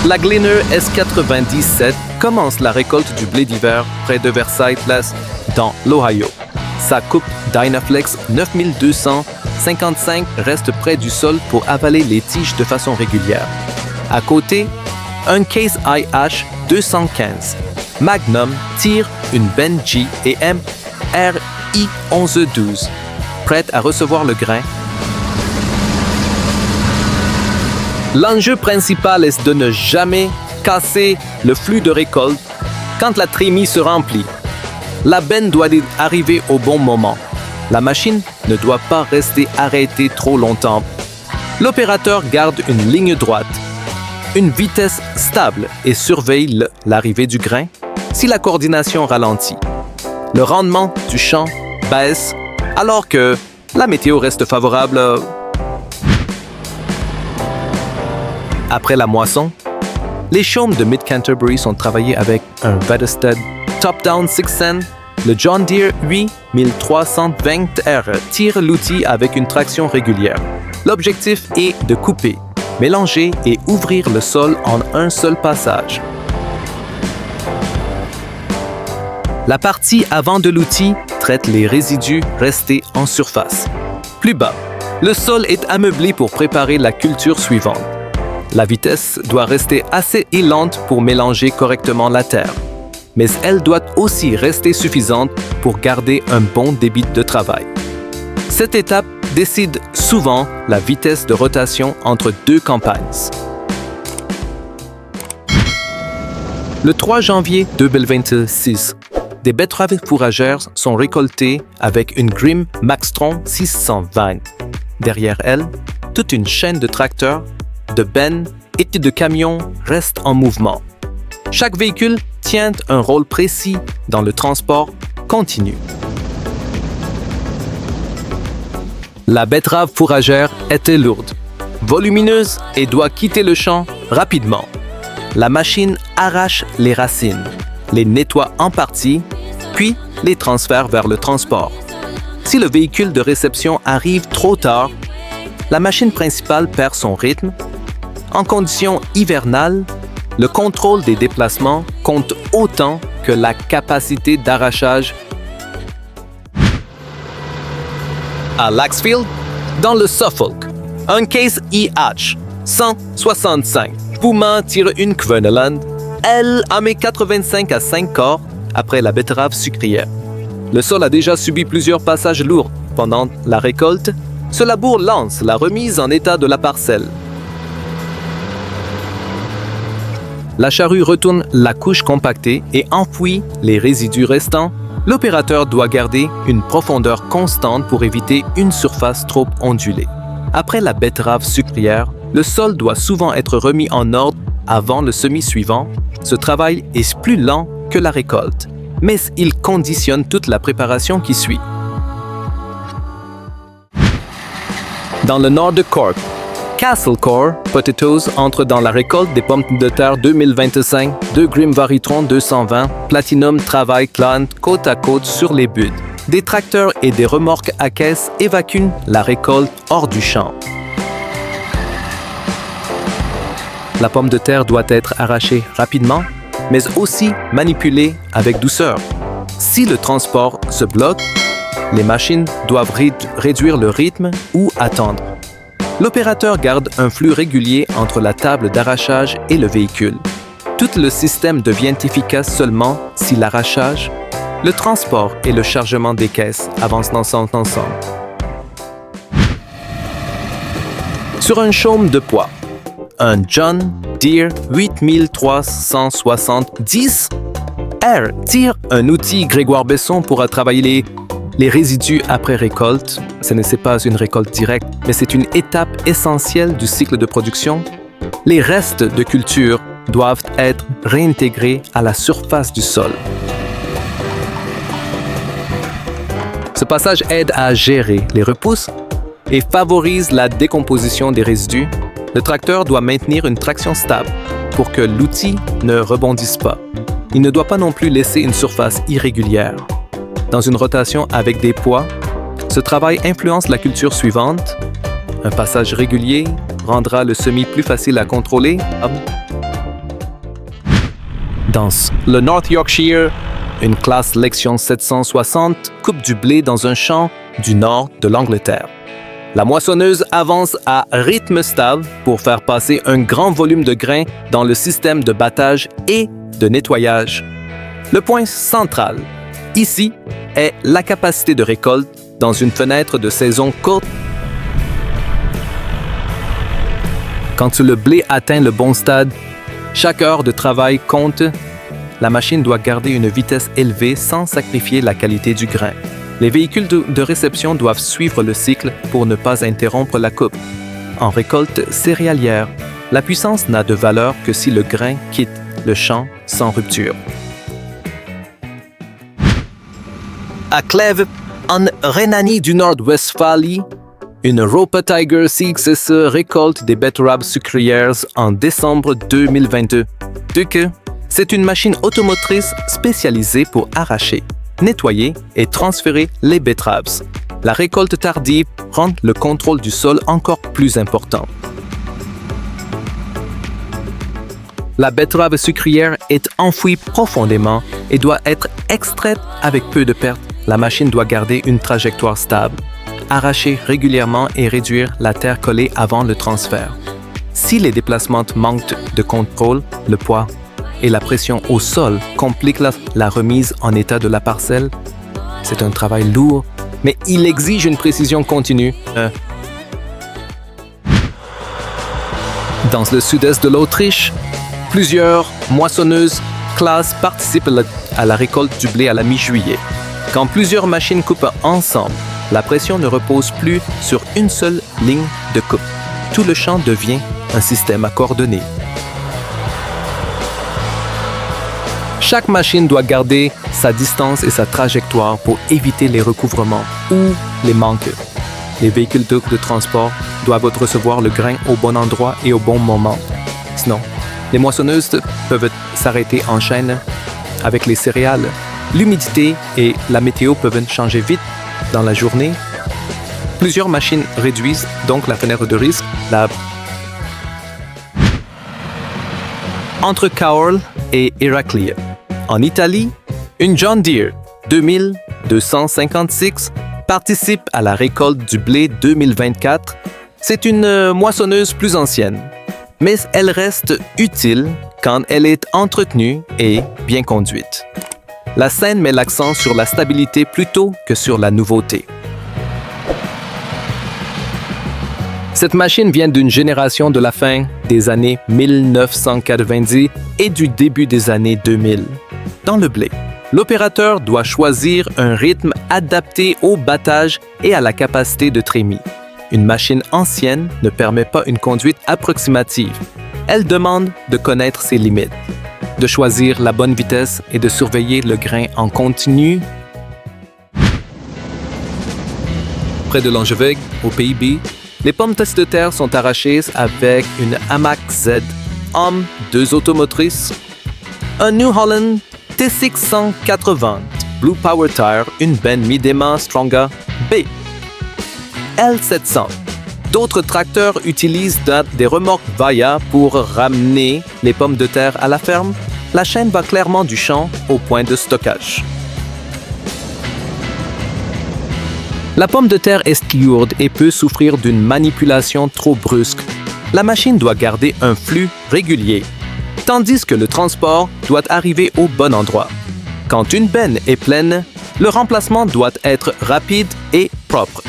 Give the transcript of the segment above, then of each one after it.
La Gleaner S97 commence la récolte du blé d'hiver près de Versailles Place dans l'Ohio. Sa coupe Dynaflex 9255 reste près du sol pour avaler les tiges de façon régulière. À côté, un Case IH 215. Magnum tire une benne G et M RI 1112, prête à recevoir le grain. L'enjeu principal est de ne jamais casser le flux de récolte quand la trémie se remplit. La benne doit arriver au bon moment. La machine ne doit pas rester arrêtée trop longtemps. L'opérateur garde une ligne droite, une vitesse stable et surveille l'arrivée du grain si la coordination ralentit. Le rendement du champ baisse alors que la météo reste favorable. Après la moisson, les chaumes de Mid-Canterbury sont travaillés avec un Vedested Top-Down 6N. Le John Deere 8320R tire l'outil avec une traction régulière. L'objectif est de couper, mélanger et ouvrir le sol en un seul passage. La partie avant de l'outil traite les résidus restés en surface. Plus bas, le sol est ameublé pour préparer la culture suivante. La vitesse doit rester assez lente pour mélanger correctement la terre, mais elle doit aussi rester suffisante pour garder un bon débit de travail. Cette étape décide souvent la vitesse de rotation entre deux campagnes. Le 3 janvier 2026, des betteraves fourragères sont récoltées avec une Grimm Maxtron 620. Derrière elle, toute une chaîne de tracteurs, de bennes et de camions reste en mouvement. Chaque véhicule tient un rôle précis dans le transport continu. La betterave fourragère était lourde, volumineuse et doit quitter le champ rapidement. La machine arrache les racines, les nettoie en partie, puis les transfère vers le transport. Si le véhicule de réception arrive trop tard, la machine principale perd son rythme. En conditions hivernales, le contrôle des déplacements compte autant que la capacité d'arrachage. À Laxfield, dans le Suffolk, un Case IH 165 Puma tire une Kverneland LAM85 à 5 corps après la betterave sucrière. Le sol a déjà subi plusieurs passages lourds. Pendant la récolte, ce labour lance la remise en état de la parcelle. La charrue retourne la couche compactée et enfouit les résidus restants. L'opérateur doit garder une profondeur constante pour éviter une surface trop ondulée. Après la betterave sucrière, le sol doit souvent être remis en ordre avant le semis suivant. Ce travail est plus lent que la récolte, mais il conditionne toute la préparation qui suit. Dans le nord de Cork, Castlecore Potatoes entre dans la récolte des pommes de terre 2025. Deux Grimm Varitron 220 Platinum travaillent côte à côte sur les buttes. Des tracteurs et des remorques à caisse évacuent la récolte hors du champ. La pomme de terre doit être arrachée rapidement, mais aussi manipulée avec douceur. Si le transport se bloque, les machines doivent réduire le rythme ou attendre. L'opérateur garde un flux régulier entre la table d'arrachage et le véhicule. Tout le système devient efficace seulement si l'arrachage, le transport et le chargement des caisses avancent ensemble. Sur un chaume de poids, un John Deere 8370 R tire un outil Grégoire Besson pour travailler les résidus après récolte. Ce n'est pas une récolte directe, mais c'est une étape essentielle du cycle de production. Les restes de culture doivent être réintégrés à la surface du sol. Ce passage aide à gérer les repousses et favorise la décomposition des résidus. Le tracteur doit maintenir une traction stable pour que l'outil ne rebondisse pas. Il ne doit pas non plus laisser une surface irrégulière. Dans une rotation avec des poids, ce travail influence la culture suivante. Un passage régulier rendra le semis plus facile à contrôler. Dans le North Yorkshire, une classe Lexion 760 coupe du blé dans un champ du nord de l'Angleterre. La moissonneuse avance à rythme stable pour faire passer un grand volume de grains dans le système de battage et de nettoyage. Le point central, ici, est la capacité de récolte dans une fenêtre de saison courte. Quand le blé atteint le bon stade, chaque heure de travail compte. La machine doit garder une vitesse élevée sans sacrifier la qualité du grain. Les véhicules de réception doivent suivre le cycle pour ne pas interrompre la coupe. En récolte céréalière, la puissance n'a de valeur que si le grain quitte le champ sans rupture. À Kleve, en Rhénanie du Nord-Westphalie, une Ropa Tiger 6 récolte des betteraves sucrières en décembre 2022. C'est une machine automotrice spécialisée pour arracher, nettoyer et transférer les betteraves. La récolte tardive rend le contrôle du sol encore plus important. La betterave sucrière est enfouie profondément et doit être extraite avec peu de pertes. La machine doit garder une trajectoire stable, arracher régulièrement et réduire la terre collée avant le transfert. Si les déplacements manquent de contrôle, le poids et la pression au sol compliquent la remise en état de la parcelle. C'est un travail lourd, mais il exige une précision continue. Dans le sud-est de l'Autriche, plusieurs moissonneuses classes participent à la récolte du blé à la mi-juillet. Quand plusieurs machines coupent ensemble, la pression ne repose plus sur une seule ligne de coupe. Tout le champ devient un système à coordonnées. Chaque machine doit garder sa distance et sa trajectoire pour éviter les recouvrements ou les manques. Les véhicules de transport doivent recevoir le grain au bon endroit et au bon moment. Sinon, les moissonneuses peuvent s'arrêter en chaîne avec les céréales. L'humidité et la météo peuvent changer vite dans la journée. Plusieurs machines réduisent donc la fenêtre de risque. Entre Cowell et Heraclea. En Italie, une John Deere 2256 participe à la récolte du blé 2024. C'est une moissonneuse plus ancienne, mais elle reste utile quand elle est entretenue et bien conduite. La scène met l'accent sur la stabilité plutôt que sur la nouveauté. Cette machine vient d'une génération de la fin des années 1990 et du début des années 2000. Dans le blé, l'opérateur doit choisir un rythme adapté au battage et à la capacité de trémie. Une machine ancienne ne permet pas une conduite approximative. Elle demande de connaître ses limites, de choisir la bonne vitesse et de surveiller le grain en continu. Près de Langeveg, aux Pays-Bas, les pommes de terre sont arrachées avec une Hamac Z, homme 2 automotrices, un New Holland T680 Blue Power Tire, une benne Midema Stronga B, L700. D'autres tracteurs utilisent des remorques Vaya pour ramener les pommes de terre à la ferme. La chaîne va clairement du champ au point de stockage. La pomme de terre est lourde et peut souffrir d'une manipulation trop brusque. La machine doit garder un flux régulier, tandis que le transport doit arriver au bon endroit. Quand une benne est pleine, le remplacement doit être rapide et propre.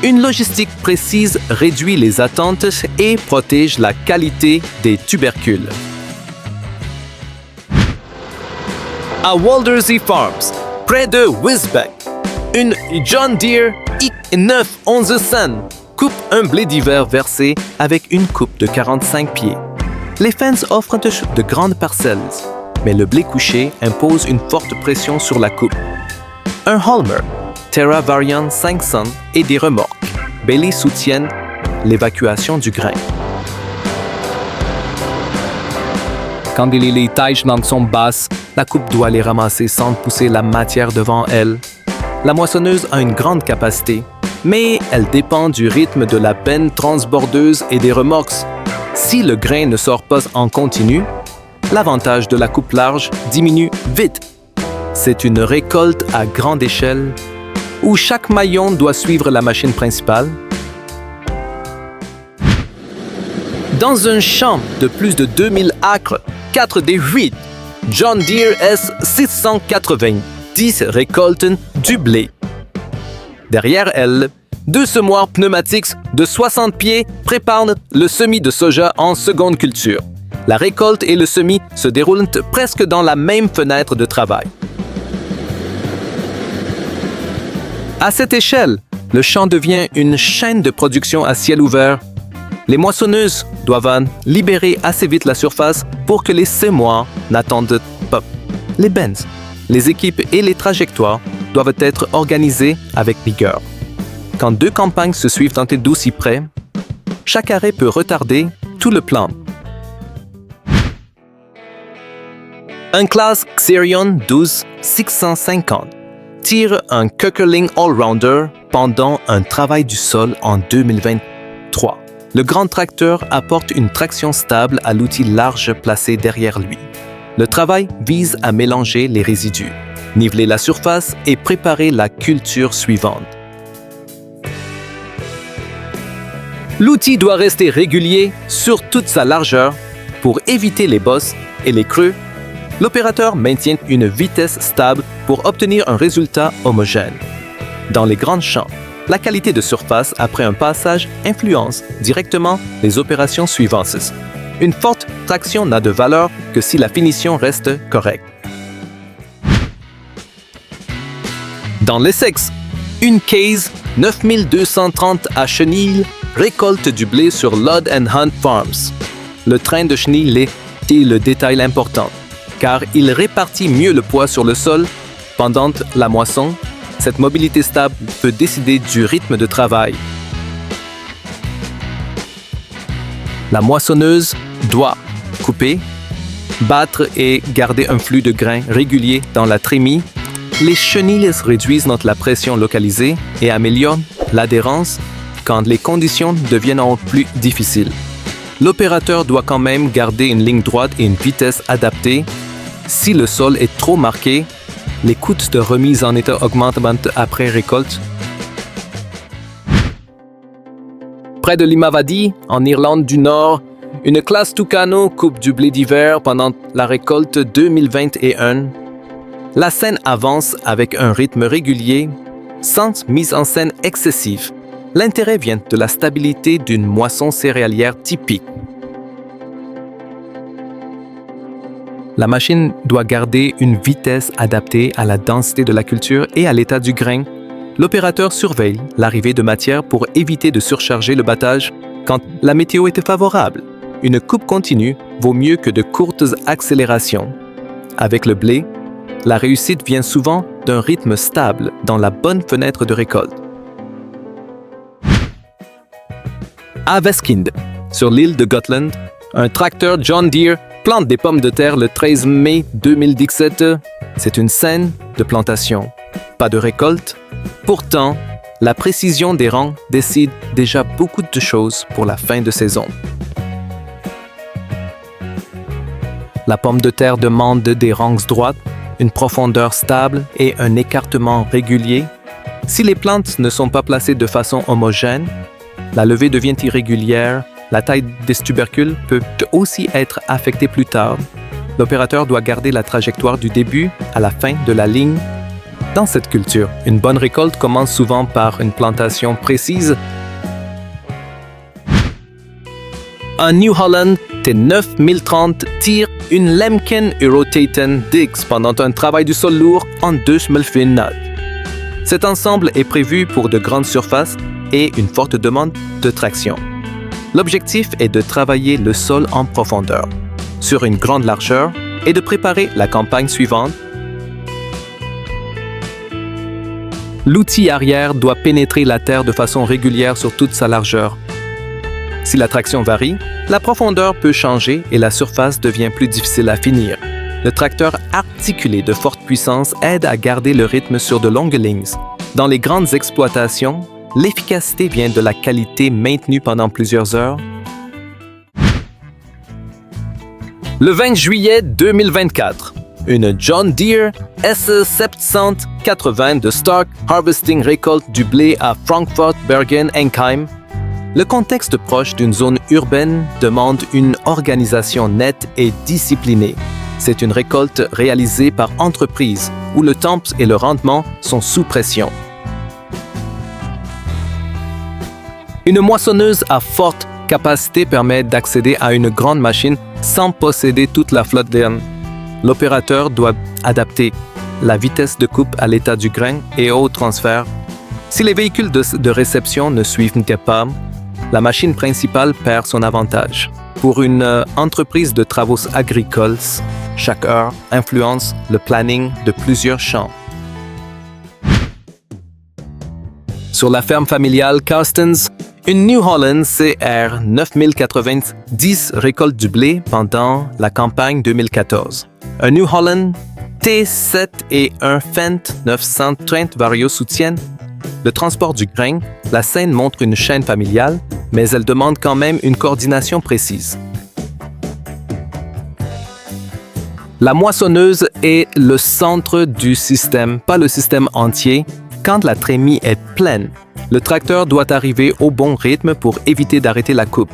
Une logistique précise réduit les attentes et protège la qualité des tubercules. À Waldersey Farms, près de Wisbech, une John Deere I911 coupe un blé d'hiver versé avec une coupe de 45 pieds. Les fences offrent de grandes parcelles, mais le blé couché impose une forte pression sur la coupe. Un Halmer, Terra Variant 500 et des remorques Bailey soutiennent l'évacuation du grain. Quand les tailles sont basses, la coupe doit les ramasser sans pousser la matière devant elle. La moissonneuse a une grande capacité, mais elle dépend du rythme de la benne transbordeuse et des remorques. Si le grain ne sort pas en continu, l'avantage de la coupe large diminue vite. C'est une récolte à grande échelle où chaque maillon doit suivre la machine principale. Dans un champ de plus de 2000 acres, 4 des 8 John Deere S690 récoltent du blé. Derrière elle, 2 semoirs pneumatiques de 60 pieds préparent le semis de soja en seconde culture. La récolte et le semis se déroulent presque dans la même fenêtre de travail. À cette échelle, le champ devient une chaîne de production à ciel ouvert. Les moissonneuses doivent libérer assez vite la surface pour que les semoirs n'attendent pas. Les bends, les équipes et les trajectoires doivent être organisées avec vigueur. Quand 2 campagnes se suivent dans d'aussi près, chaque arrêt peut retarder tout le plan. Un classe Xerion 12650 tire un Köckerling Allrounder pendant un travail du sol en 2023. Le grand tracteur apporte une traction stable à l'outil large placé derrière lui. Le travail vise à mélanger les résidus, niveler la surface et préparer la culture suivante. L'outil doit rester régulier sur toute sa largeur pour éviter les bosses et les creux. L'opérateur maintient une vitesse stable pour obtenir un résultat homogène. Dans les grands champs, la qualité de surface après un passage influence directement les opérations suivantes. Une forte traction n'a de valeur que si la finition reste correcte. Dans l'Essex, une Case 9230 à chenilles récolte du blé sur Lod & Hunt Farms. Le train de chenilles est le détail important, car il répartit mieux le poids sur le sol pendant la moisson. Cette mobilité stable peut décider du rythme de travail. La moissonneuse doit couper, battre et garder un flux de grains régulier dans la trémie. Les chenilles réduisent la pression localisée et améliorent l'adhérence quand les conditions deviennent plus difficiles. L'opérateur doit quand même garder une ligne droite et une vitesse adaptée. Si le sol est trop marqué, les coûts de remise en état augmentent après récolte. Près de Limavady, en Irlande du Nord, une classe Tucano coupe du blé d'hiver pendant la récolte 2021. La scène avance avec un rythme régulier, sans mise en scène excessive. L'intérêt vient de la stabilité d'une moisson céréalière typique. La machine doit garder une vitesse adaptée à la densité de la culture et à l'état du grain. L'opérateur surveille l'arrivée de matière pour éviter de surcharger le battage quand la météo est favorable. Une coupe continue vaut mieux que de courtes accélérations. Avec le blé, la réussite vient souvent d'un rythme stable dans la bonne fenêtre de récolte. À Veskind, sur l'île de Gotland, un tracteur John Deere plante des pommes de terre le 13 mai 2017. C'est une scène de plantation, pas de récolte. Pourtant, la précision des rangs décide déjà beaucoup de choses pour la fin de saison. La pomme de terre demande des rangs droits, une profondeur stable et un écartement régulier. Si les plantes ne sont pas placées de façon homogène, la levée devient irrégulière. La taille des tubercules peut aussi être affectée plus tard. L'opérateur doit garder la trajectoire du début à la fin de la ligne. Dans cette culture, une bonne récolte commence souvent par une plantation précise. Un New Holland T9030 tire une Lemken Eurotaten Dix pendant un travail du sol lourd en 2021. Cet ensemble est prévu pour de grandes surfaces et une forte demande de traction. L'objectif est de travailler le sol en profondeur, sur une grande largeur, et de préparer la campagne suivante. L'outil arrière doit pénétrer la terre de façon régulière sur toute sa largeur. Si la traction varie, la profondeur peut changer et la surface devient plus difficile à finir. Le tracteur articulé de forte puissance aide à garder le rythme sur de longues lignes. Dans les grandes exploitations, l'efficacité vient de la qualité maintenue pendant plusieurs heures. Le 20 juillet 2024, une John Deere S780 de Stark Harvesting récolte du blé à Frankfurt-Bergen-Enkheim. Le contexte proche d'une zone urbaine demande une organisation nette et disciplinée. C'est une récolte réalisée par entreprise où le temps et le rendement sont sous pression. Une moissonneuse à forte capacité permet d'accéder à une grande machine sans posséder toute la flotte d'hernes. L'opérateur doit adapter la vitesse de coupe à l'état du grain et au transfert. Si les véhicules de réception ne suivent pas, la machine principale perd son avantage. Pour une entreprise de travaux agricoles, chaque heure influence le planning de plusieurs champs. Sur la ferme familiale Carstens, une New Holland CR 9090 récolte du blé pendant la campagne 2014. Un New Holland T7 et un Fendt 930 Vario soutiennent le transport du grain. La scène montre une chaîne familiale, mais elle demande quand même une coordination précise. La moissonneuse est le centre du système, pas le système entier. Quand la trémie est pleine, le tracteur doit arriver au bon rythme pour éviter d'arrêter la coupe.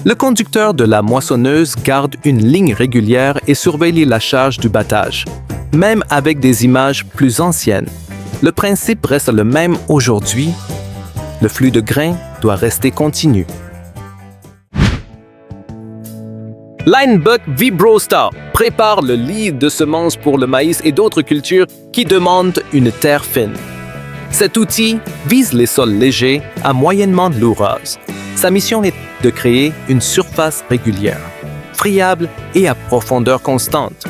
Le conducteur de la moissonneuse garde une ligne régulière et surveille la charge du battage. Même avec des images plus anciennes, le principe reste le même aujourd'hui. Le flux de grains doit rester continu. Linebuck VibroStar prépare le lit de semences pour le maïs et d'autres cultures qui demandent une terre fine. Cet outil vise les sols légers à moyennement lourds. Sa mission est de créer une surface régulière, friable et à profondeur constante.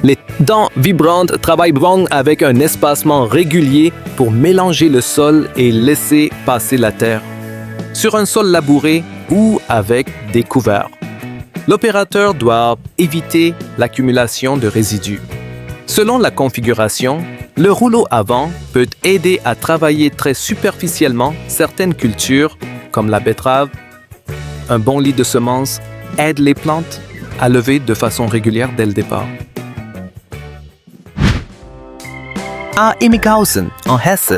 Les dents vibrantes travaillent bon avec un espacement régulier pour mélanger le sol et laisser passer la terre. Sur un sol labouré ou avec des couverts, l'opérateur doit éviter l'accumulation de résidus. Selon la configuration, le rouleau avant peut aider à travailler très superficiellement certaines cultures, comme la betterave. Un bon lit de semences aide les plantes à lever de façon régulière dès le départ. À Emighausen, en Hesse,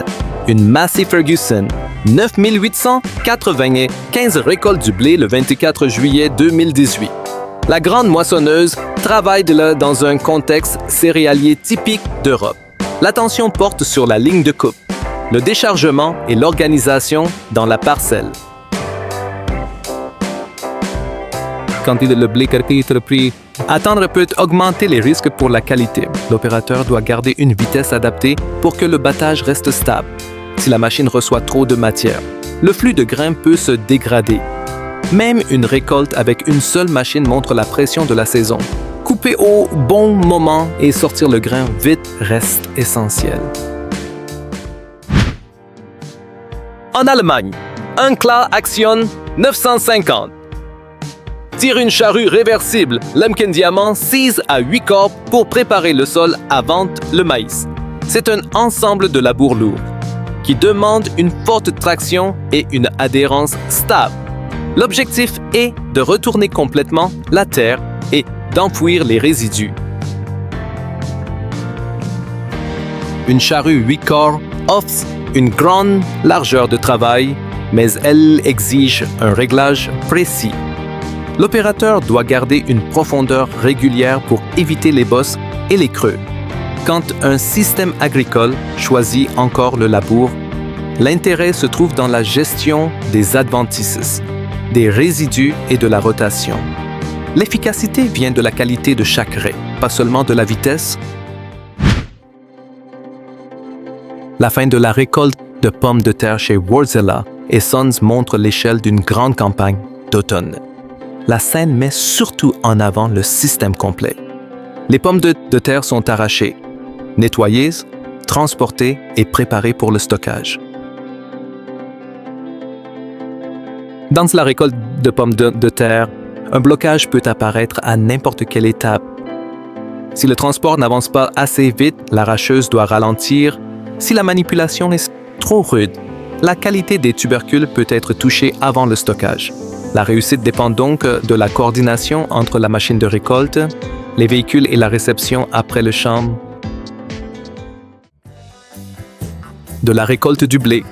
une Massey Ferguson 9895 récolte du blé le 24 juillet 2018. La grande moissonneuse travaille dans un contexte céréalier typique d'Europe. L'attention porte sur la ligne de coupe, le déchargement et l'organisation dans la parcelle. Quand le blé est pris, attendre peut augmenter les risques pour la qualité. L'opérateur doit garder une vitesse adaptée pour que le battage reste stable. Si la machine reçoit trop de matière, le flux de grains peut se dégrader. Même une récolte avec une seule machine montre la pression de la saison. Couper au bon moment et sortir le grain vite reste essentiel. En Allemagne, un Kla Action 950 tire une charrue réversible Lemken Diamant 6 à 8 corps pour préparer le sol avant le maïs. C'est un ensemble de labour lourd qui demande une forte traction et une adhérence stable. L'objectif est de retourner complètement la terre et d'enfouir les résidus. Une charrue 8 corps offre une grande largeur de travail, mais elle exige un réglage précis. L'opérateur doit garder une profondeur régulière pour éviter les bosses et les creux. Quand un système agricole choisit encore le labour, l'intérêt se trouve dans la gestion des adventices, des résidus et de la rotation. L'efficacité vient de la qualité de chaque raie, pas seulement de la vitesse. La fin de la récolte de pommes de terre chez Wärtsilä et Sons montre l'échelle d'une grande campagne d'automne. La scène met surtout en avant le système complet. Les pommes de terre sont arrachées, nettoyées, transportées et préparées pour le stockage. Dans la récolte de pommes de terre, un blocage peut apparaître à n'importe quelle étape. Si le transport n'avance pas assez vite, l'arracheuse doit ralentir. Si la manipulation est trop rude, la qualité des tubercules peut être touchée avant le stockage. La réussite dépend donc de la coordination entre la machine de récolte, les véhicules et la réception après le champ. De la récolte du blé,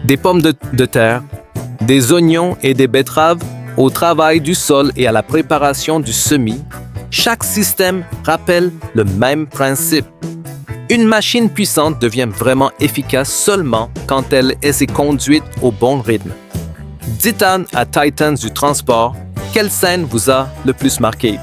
des pommes de terre, des oignons et des betteraves, au travail du sol et à la préparation du semis, chaque système rappelle le même principe. Une machine puissante devient vraiment efficace seulement quand elle est conduite au bon rythme. Dites à Titans du transport, quelle scène vous a le plus marqué?